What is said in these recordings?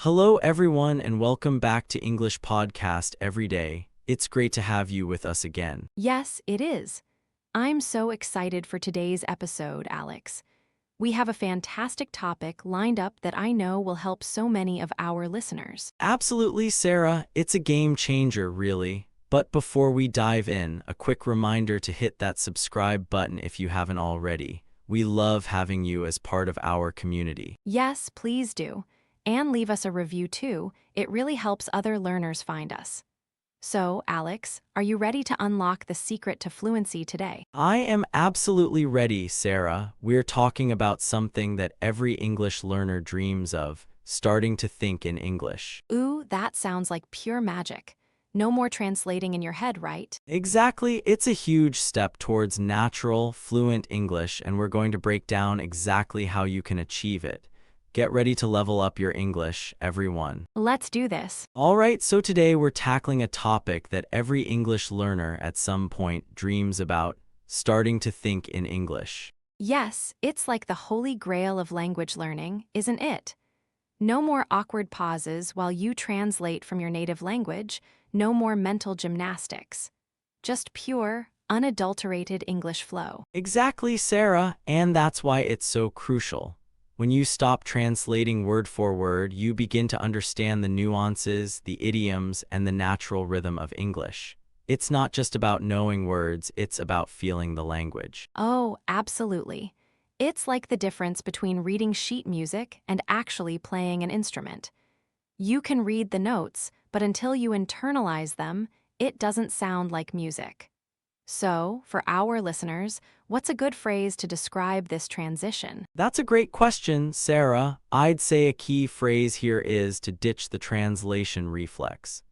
Hello, everyone, and welcome back to English Podcast Every Day. It's great to have you with us again. Yes, it is. I'm so excited for today's episode, Alex. We have a fantastic topic lined up that I know will help so many of our listeners. Absolutely, Sarah. It's a game changer, really. But before we dive in, a quick reminder to hit that subscribe button if you haven't already. We love having you as part of our community. Yes, please do. And leave us a review too. It really helps other learners find us. So, Alex, are you ready to unlock the secret to fluency today? I am absolutely ready, Sarah. We're talking about something that every English learner dreams of, starting to think in English. Ooh, that sounds like pure magic. No more translating in your head, right? Exactly. It's a huge step towards natural, fluent English, and we're going to break down exactly how you can achieve it. Get ready to level up your English, everyone. Let's do this. All right, so today we're tackling a topic that every English learner at some point dreams about, starting to think in English. Yes, it's like the holy grail of language learning, isn't it? No more awkward pauses while you translate from your native language, no more mental gymnastics. Just pure, unadulterated English flow. Exactly, Sarah, and that's why it's so crucial. When you stop translating word for word, you begin to understand the nuances, the idioms, and the natural rhythm of English. It's not just about knowing words, it's about feeling the language. Oh, absolutely. It's like the difference between reading sheet music and actually playing an instrument. You can read the notes, but until you internalize them, it doesn't sound like music. So, for our listeners, what's a good phrase to describe this transition? That's a great question, Sarah. I'd say a key phrase here is to ditch the translation reflex.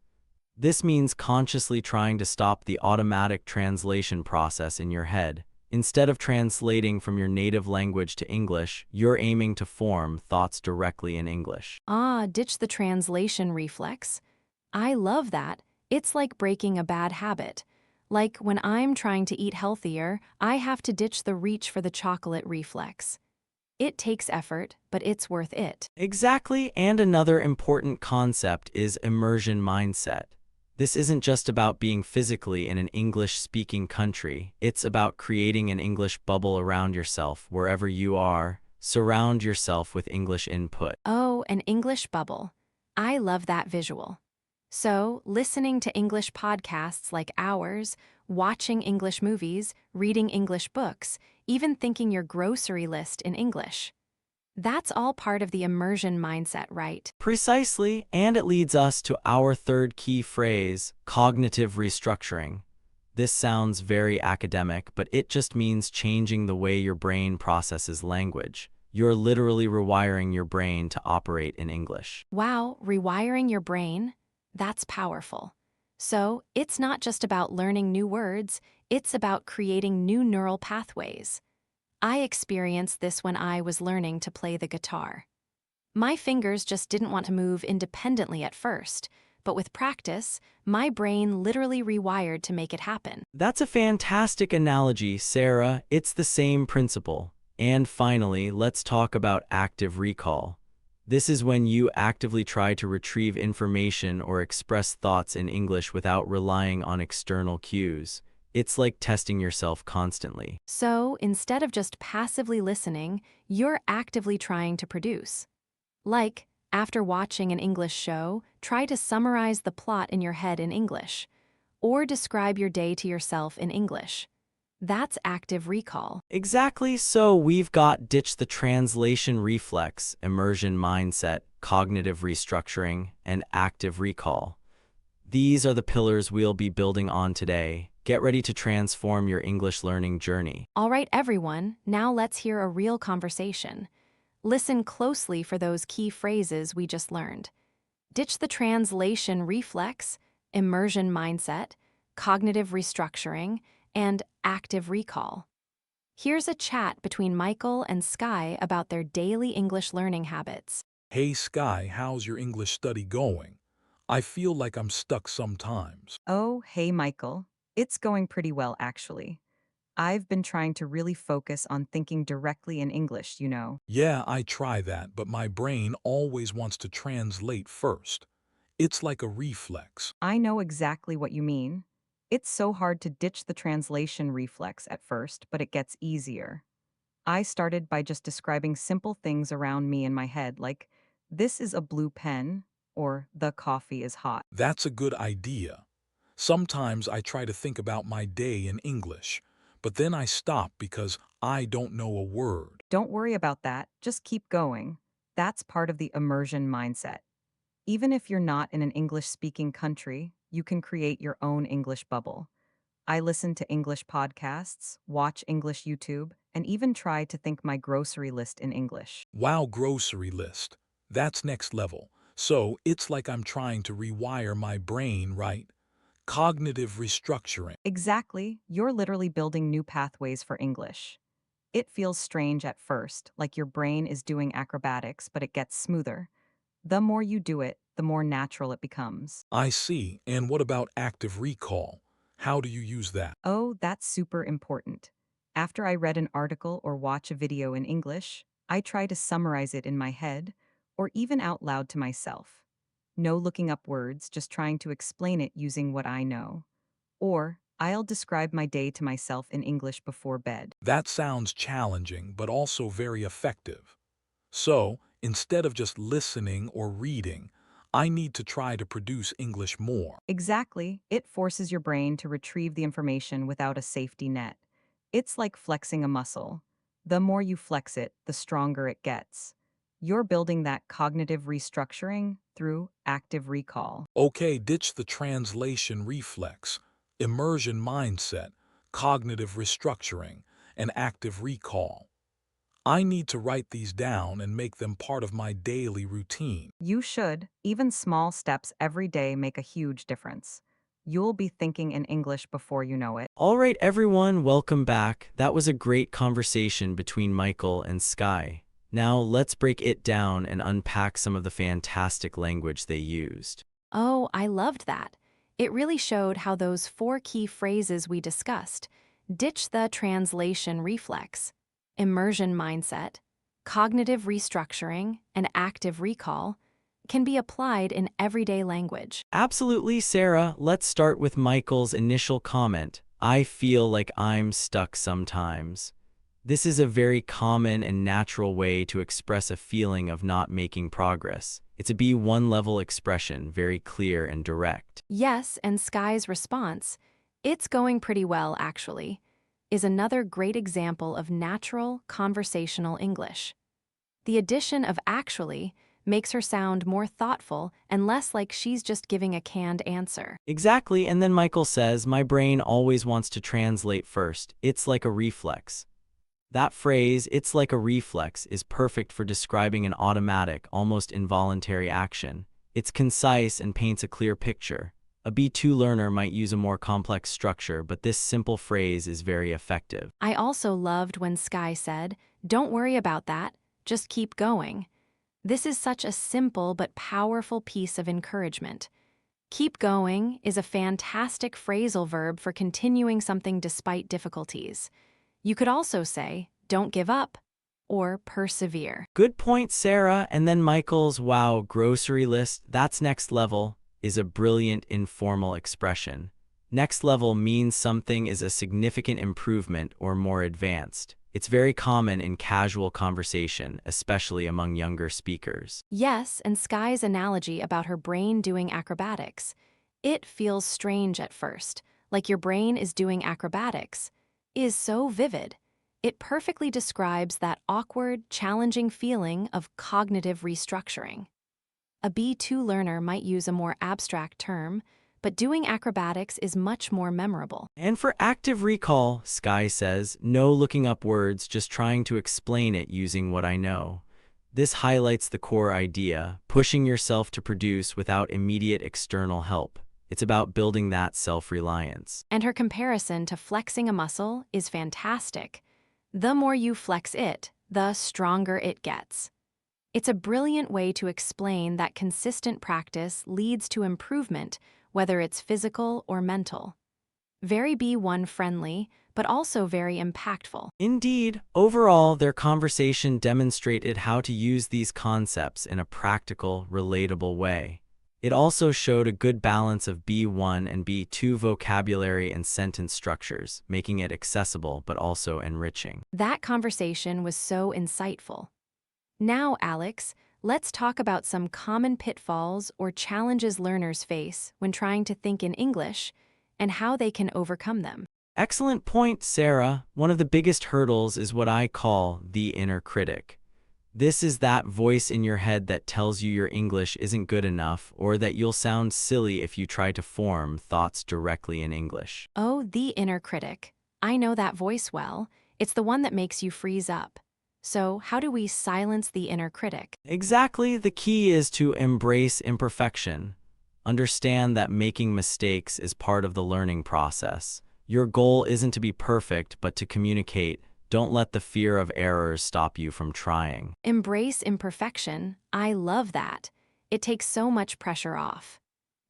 This means consciously trying to stop the automatic translation process in your head. Instead of translating from your native language to English, you're aiming to form thoughts directly in English. Ditch the translation reflex. I love that. It's like breaking a bad habit. Like when I'm trying to eat healthier, I have to ditch the reach for the chocolate reflex. It takes effort, but it's worth it. Exactly, and another important concept is immersion mindset. This isn't just about being physically in an English-speaking country. It's about creating an English bubble around yourself wherever you are. Surround yourself with English input. Oh, an English bubble. I love that visual. So, listening to English podcasts like ours, watching English movies, reading English books, even thinking your grocery list in English. That's all part of the immersion mindset, right? Precisely, and it leads us to our third key phrase, cognitive restructuring. This sounds very academic, but it just means changing the way your brain processes language. You're literally rewiring your brain to operate in English. Wow, rewiring your brain? That's powerful. So, it's not just about learning new words, it's about creating new neural pathways. I experienced this when I was learning to play the guitar. My fingers just didn't want to move independently at first, but with practice, my brain literally rewired to make it happen. That's a fantastic analogy, Sarah. It's the same principle. And finally, let's talk about active recall. This is when you actively try to retrieve information or express thoughts in English without relying on external cues. It's like testing yourself constantly. So, instead of just passively listening, you're actively trying to produce. Like, after watching an English show, try to summarize the plot in your head in English, or describe your day to yourself in English. That's active recall. Exactly, so we've got ditch the translation reflex, immersion mindset, cognitive restructuring, and active recall. These are the pillars we'll be building on today. Get ready to transform your English learning journey. All right, everyone, now let's hear a real conversation. Listen closely for those key phrases we just learned. Ditch the translation reflex, immersion mindset, cognitive restructuring, and active recall. Here's a chat between Michael and Sky about their daily English learning habits. Hey Sky, how's your English study going? I feel like I'm stuck sometimes. Oh, hey, Michael. It's going pretty well, actually. I've been trying to really focus on thinking directly in English. Yeah, I try that, but my brain always wants to translate first. It's like a reflex. I know exactly what you mean. It's so hard to ditch the translation reflex at first, but it gets easier. I started by just describing simple things around me in my head, like, this is a blue pen, or the coffee is hot. That's a good idea. Sometimes I try to think about my day in English, but then I stop because I don't know a word. Don't worry about that, just keep going. That's part of the immersion mindset. Even if you're not in an English speaking country, you can create your own English bubble. I listen to English podcasts, watch English YouTube, and even try to think my grocery list in English. Wow, grocery list. That's next level. So it's like I'm trying to rewire my brain, right? Cognitive restructuring. Exactly, you're literally building new pathways for English. It feels strange at first, like your brain is doing acrobatics, but it gets smoother. The more you do it, the more natural it becomes. I see. And what about active recall? How do you use that? Oh, that's super important. After I read an article or watch a video in English, I try to summarize it in my head or even out loud to myself. No looking up words, just trying to explain it using what I know. Or I'll describe my day to myself in English before bed. That sounds challenging, but also very effective. So, instead of just listening or reading, I need to try to produce English more. Exactly, it forces your brain to retrieve the information without a safety net. It's like flexing a muscle. The more you flex it, the stronger it gets. You're building that cognitive restructuring through active recall. Okay, ditch the translation reflex, immersion mindset, cognitive restructuring, and active recall. I need to write these down and make them part of my daily routine. You should. Even small steps every day make a huge difference. You'll be thinking in English before you know it. All right, everyone, welcome back. That was a great conversation between Michael and Sky. Now let's break it down and unpack some of the fantastic language they used. Oh, I loved that. It really showed how those 4 key phrases we discussed, ditch the translation reflex, immersion mindset, cognitive restructuring, and active recall, can be applied in everyday language. Absolutely, Sarah. Let's start with Michael's initial comment. I feel like I'm stuck sometimes. This is a very common and natural way to express a feeling of not making progress. It's a B1 level expression, very clear and direct. Yes, and Sky's response, "It's going pretty well, actually," is another great example of natural conversational English. The addition of actually makes her sound more thoughtful and less like she's just giving a canned answer. Exactly, and then Michael says, my brain always wants to translate first. It's like a reflex. That phrase, it's like a reflex, is perfect for describing an automatic, almost involuntary action. It's concise and paints a clear picture. A B2 learner might use a more complex structure, but this simple phrase is very effective. I also loved when Sky said, "Don't worry about that, just keep going." This is such a simple but powerful piece of encouragement. Keep going is a fantastic phrasal verb for continuing something despite difficulties. You could also say, "Don't give up," or "persevere." Good point, Sarah. And then Michael's wow grocery list, that's next level, is a brilliant informal expression. Next level means something is a significant improvement or more advanced. It's very common in casual conversation, especially among younger speakers. Yes, and Sky's analogy about her brain doing acrobatics. It feels strange at first, like your brain is doing acrobatics, is so vivid. It perfectly describes that awkward, challenging feeling of cognitive restructuring. A B2 learner might use a more abstract term, but doing acrobatics is much more memorable. And for active recall, Sky says, no looking up words, just trying to explain it using what I know. This highlights the core idea, pushing yourself to produce without immediate external help. It's about building that self-reliance. And her comparison to flexing a muscle is fantastic. The more you flex it, the stronger it gets. It's a brilliant way to explain that consistent practice leads to improvement, whether it's physical or mental. Very B1 friendly, but also very impactful. Indeed, overall, their conversation demonstrated how to use these concepts in a practical, relatable way. It also showed a good balance of B1 and B2 vocabulary and sentence structures, making it accessible but also enriching. That conversation was so insightful. Now, Alex, let's talk about some common pitfalls or challenges learners face when trying to think in English and how they can overcome them. Excellent point, Sarah. One of the biggest hurdles is what I call the inner critic. This is that voice in your head that tells you your English isn't good enough or that you'll sound silly if you try to form thoughts directly in English. Oh, the inner critic. I know that voice well. It's the one that makes you freeze up. So, how do we silence the inner critic? Exactly, the key is to embrace imperfection. Understand that making mistakes is part of the learning process. Your goal isn't to be perfect, but to communicate. Don't let the fear of errors stop you from trying. Embrace imperfection. I love that. It takes so much pressure off.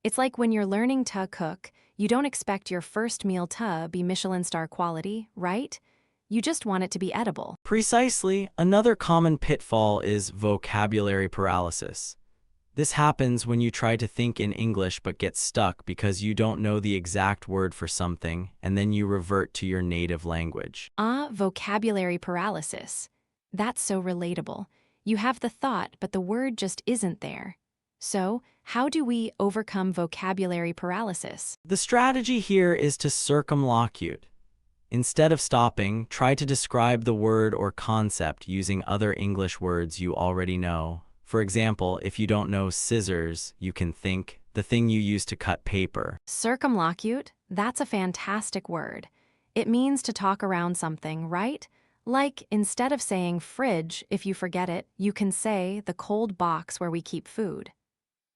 It's like when you're learning to cook, you don't expect your first meal to be Michelin star quality, right? You just want it to be edible. Precisely, another common pitfall is vocabulary paralysis. This happens when you try to think in English but get stuck because you don't know the exact word for something, and then you revert to your native language. Vocabulary paralysis. That's so relatable. You have the thought, but the word just isn't there. So, how do we overcome vocabulary paralysis? The strategy here is to circumlocute. Instead of stopping, try to describe the word or concept using other English words you already know. For example, if you don't know scissors, you can think the thing you use to cut paper. Circumlocute? That's a fantastic word. It means to talk around something, right? Like, instead of saying fridge, if you forget it, you can say the cold box where we keep food.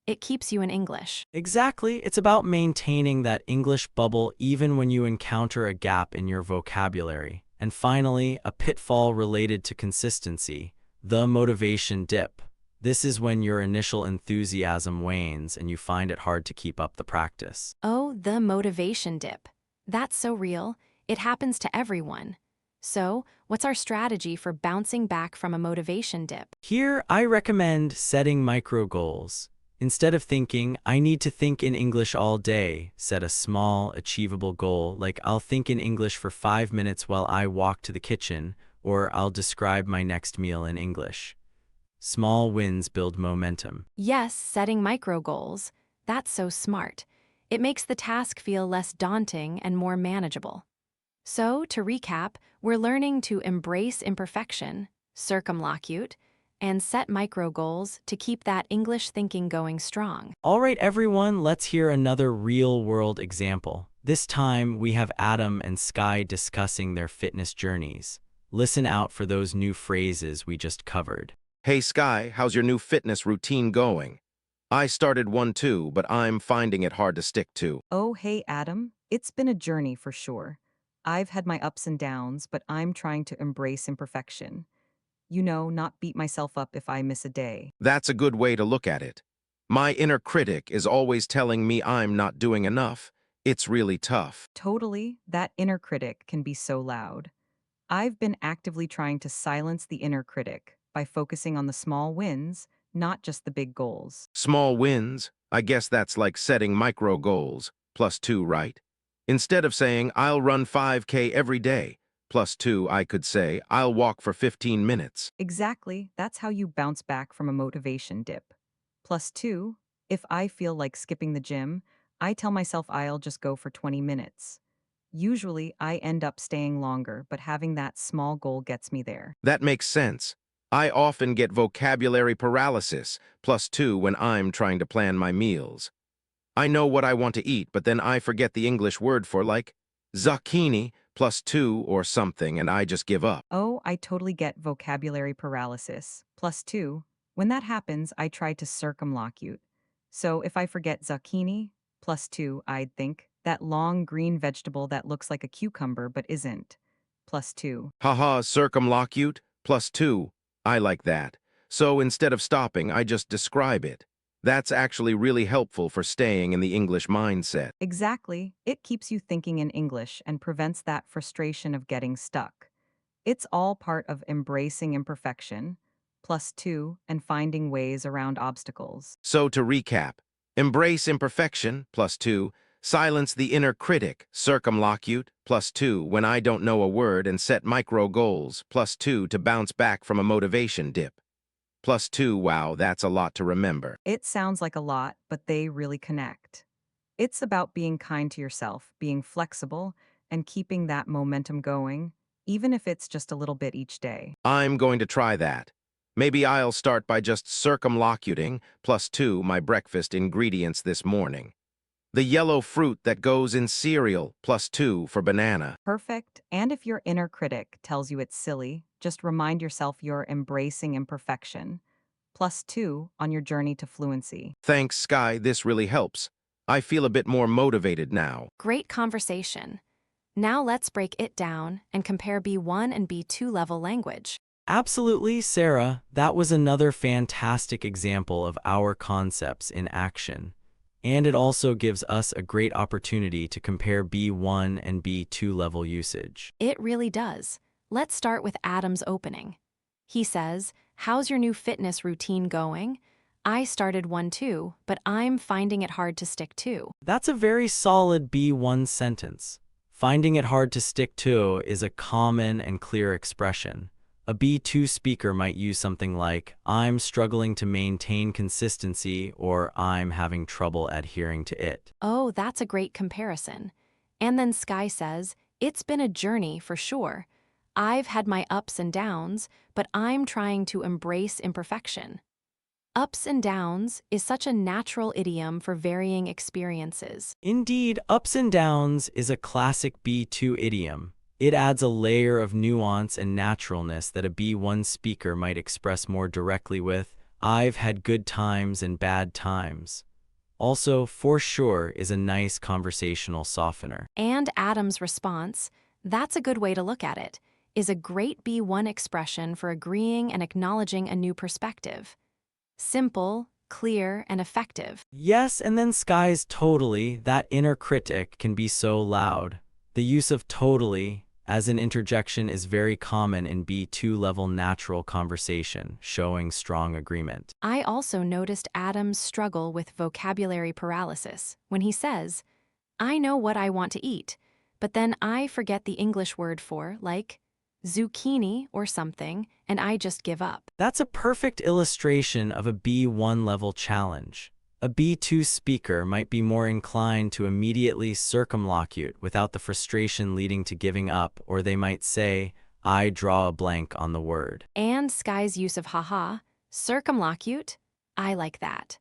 It keeps you in English. Exactly, it's about maintaining that English bubble even when you encounter a gap in your vocabulary. And finally, a pitfall related to consistency, the motivation dip. This is when your initial enthusiasm wanes and you find it hard to keep up the practice. Oh, the motivation dip. That's so real. It happens to everyone. So, what's our strategy for bouncing back from a motivation dip? Here, I recommend setting micro goals. Instead of thinking, I need to think in English all day, set a small, achievable goal like I'll think in English for 5 minutes while I walk to the kitchen, or I'll describe my next meal in English. Small wins build momentum. Yes, setting micro goals. That's so smart. It makes the task feel less daunting and more manageable. So, to recap, we're learning to embrace imperfection, circumlocute, and set micro goals to keep that English thinking going strong. All right, everyone, let's hear another real-world example. This time, we have Adam and Sky discussing their fitness journeys. Listen out for those new phrases we just covered. Hey Sky, how's your new fitness routine going? I started one too, but I'm finding it hard to stick to. Oh, hey, Adam. It's been a journey for sure. I've had my ups and downs, but I'm trying to embrace imperfection. You know, not beat myself up if I miss a day. That's a good way to look at it. My inner critic is always telling me I'm not doing enough. It's really tough. Totally, that inner critic can be so loud. I've been actively trying to silence the inner critic by focusing on the small wins, not just the big goals. Small wins, I guess that's like setting micro goals, +2, right? Instead of saying, I'll run 5K every day, +2, I could say, I'll walk for 15 minutes. Exactly, that's how you bounce back from a motivation dip. +2, if I feel like skipping the gym, I tell myself I'll just go for 20 minutes. Usually, I end up staying longer, but having that small goal gets me there. That makes sense. I often get vocabulary paralysis, +2 when I'm trying to plan my meals. I know what I want to eat, but then I forget the English word for like zucchini, +2 or something, and I just give up. Oh, I totally get vocabulary paralysis. +2, when that happens, I try to circumlocute. So if I forget zucchini, +2, I'd think that long green vegetable that looks like a cucumber but isn't. +2. Haha, circumlocute, +2. I like that. So instead of stopping, I just describe it. That's actually really helpful for staying in the English mindset. Exactly. It keeps you thinking in English and prevents that frustration of getting stuck. It's all part of embracing imperfection, plus two, and finding ways around obstacles. So to recap, embrace imperfection, plus two, silence the inner critic, circumlocute, plus two, when I don't know a word, and set micro goals, plus two, to bounce back from a motivation dip. Plus two, wow, that's a lot to remember. It sounds like a lot, but they really connect. It's about being kind to yourself, being flexible, and keeping that momentum going, even if it's just a little bit each day. I'm going to try that. Maybe I'll start by just circumlocuting, plus two, my breakfast ingredients this morning. The yellow fruit that goes in cereal, plus two, for banana. Perfect. And if your inner critic tells you it's silly, just remind yourself you're embracing imperfection. Plus two on your journey to fluency. Thanks, Sky, this really helps. I feel a bit more motivated now. Great conversation. Now let's break it down and compare B1 and B2 level language. Absolutely, Sarah. That was another fantastic example of our concepts in action. And it also gives us a great opportunity to compare B1 and B2 level usage. It really does. Let's start with Adam's opening. He says, "How's your new fitness routine going? I started one too, but I'm finding it hard to stick to." That's a very solid B1 sentence. Finding it hard to stick to is a common and clear expression. A B2 speaker might use something like, "I'm struggling to maintain consistency," or "I'm having trouble adhering to it." Oh, that's a great comparison. And then Sky says, "It's been a journey for sure. I've had my ups and downs, but I'm trying to embrace imperfection." Ups and downs is such a natural idiom for varying experiences. Indeed, ups and downs is a classic B2 idiom. It adds a layer of nuance and naturalness that a B1 speaker might express more directly with, "I've had good times and bad times." Also, "for sure" is a nice conversational softener. And Adam's response, "That's a good way to look at it," is a great B1 expression for agreeing and acknowledging a new perspective. Simple, clear, and effective. Yes, and then Sky's "totally," that inner critic can be so loud. The use of "totally" as an interjection is very common in B2 level natural conversation, showing strong agreement. I also noticed Adam's struggle with vocabulary paralysis when he says, "I know what I want to eat, but then I forget the English word for, like, zucchini or something, and I just give up." That's a perfect illustration of a B1 level challenge. A B2 speaker might be more inclined to immediately circumlocute without the frustration leading to giving up, or they might say, "I draw a blank on the word." And Sky's use of haha, circumlocute, I like that,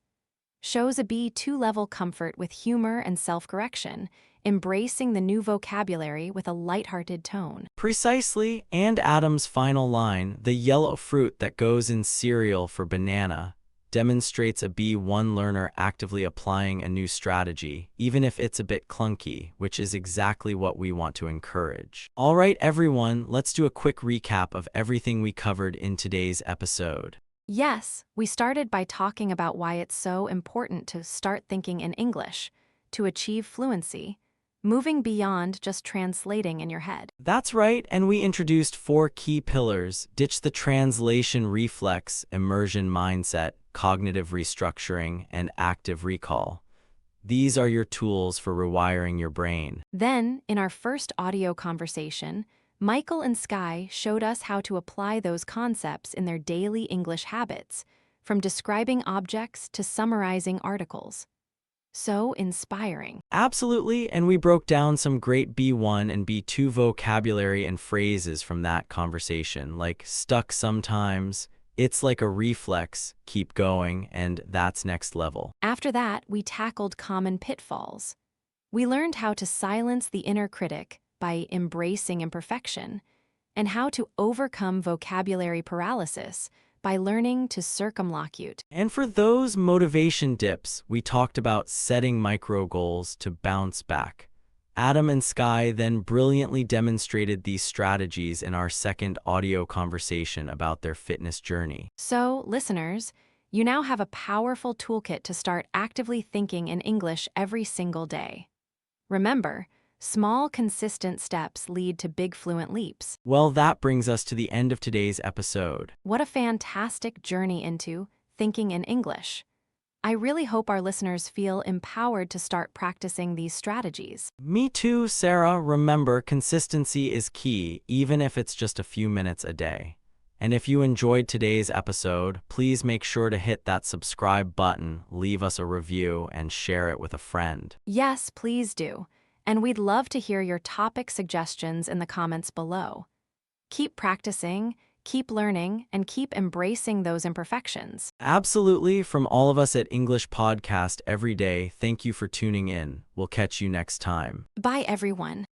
shows a B2 level comfort with humor and self-correction, embracing the new vocabulary with a lighthearted tone. Precisely, and Adam's final line, "the yellow fruit that goes in cereal for banana," demonstrates a B1 learner actively applying a new strategy, even if it's a bit clunky, which is exactly what we want to encourage. All right, everyone, let's do a quick recap of everything we covered in today's episode. Yes, we started by talking about why it's so important to start thinking in English to achieve fluency, moving beyond just translating in your head. That's right, and we introduced 4 key pillars: ditch the translation reflex, immersion mindset, cognitive restructuring, and active recall. These are your tools for rewiring your brain. Then, in our first audio conversation, Michael and Sky showed us how to apply those concepts in their daily English habits, from describing objects to summarizing articles. So inspiring. Absolutely, and we broke down some great B1 and B2 vocabulary and phrases from that conversation, like "stuck sometimes," "it's like a reflex," "keep going," and "that's next level." After that, we tackled common pitfalls. We learned how to silence the inner critic by embracing imperfection, and how to overcome vocabulary paralysis by learning to circumlocute. And for those motivation dips, we talked about setting micro goals to bounce back. Adam and Sky then brilliantly demonstrated these strategies in our second audio conversation about their fitness journey. So, listeners, You now have a powerful toolkit to start actively thinking in English every single day. Remember, small, consistent steps lead to big fluent leaps. Well, that brings us to the end of today's episode. What a fantastic journey into thinking in English. I really hope our listeners feel empowered to start practicing these strategies. Me too, Sarah. Remember, consistency is key, even if it's just a few minutes a day. And if you enjoyed today's episode, please make sure to hit that subscribe button, leave us a review, and share it with a friend. Yes, please do. And we'd love to hear your topic suggestions in the comments below. Keep practicing, keep learning, and keep embracing those imperfections. Absolutely. From all of us at English Podcast Every Day, thank you for tuning in. We'll catch you next time. Bye, everyone.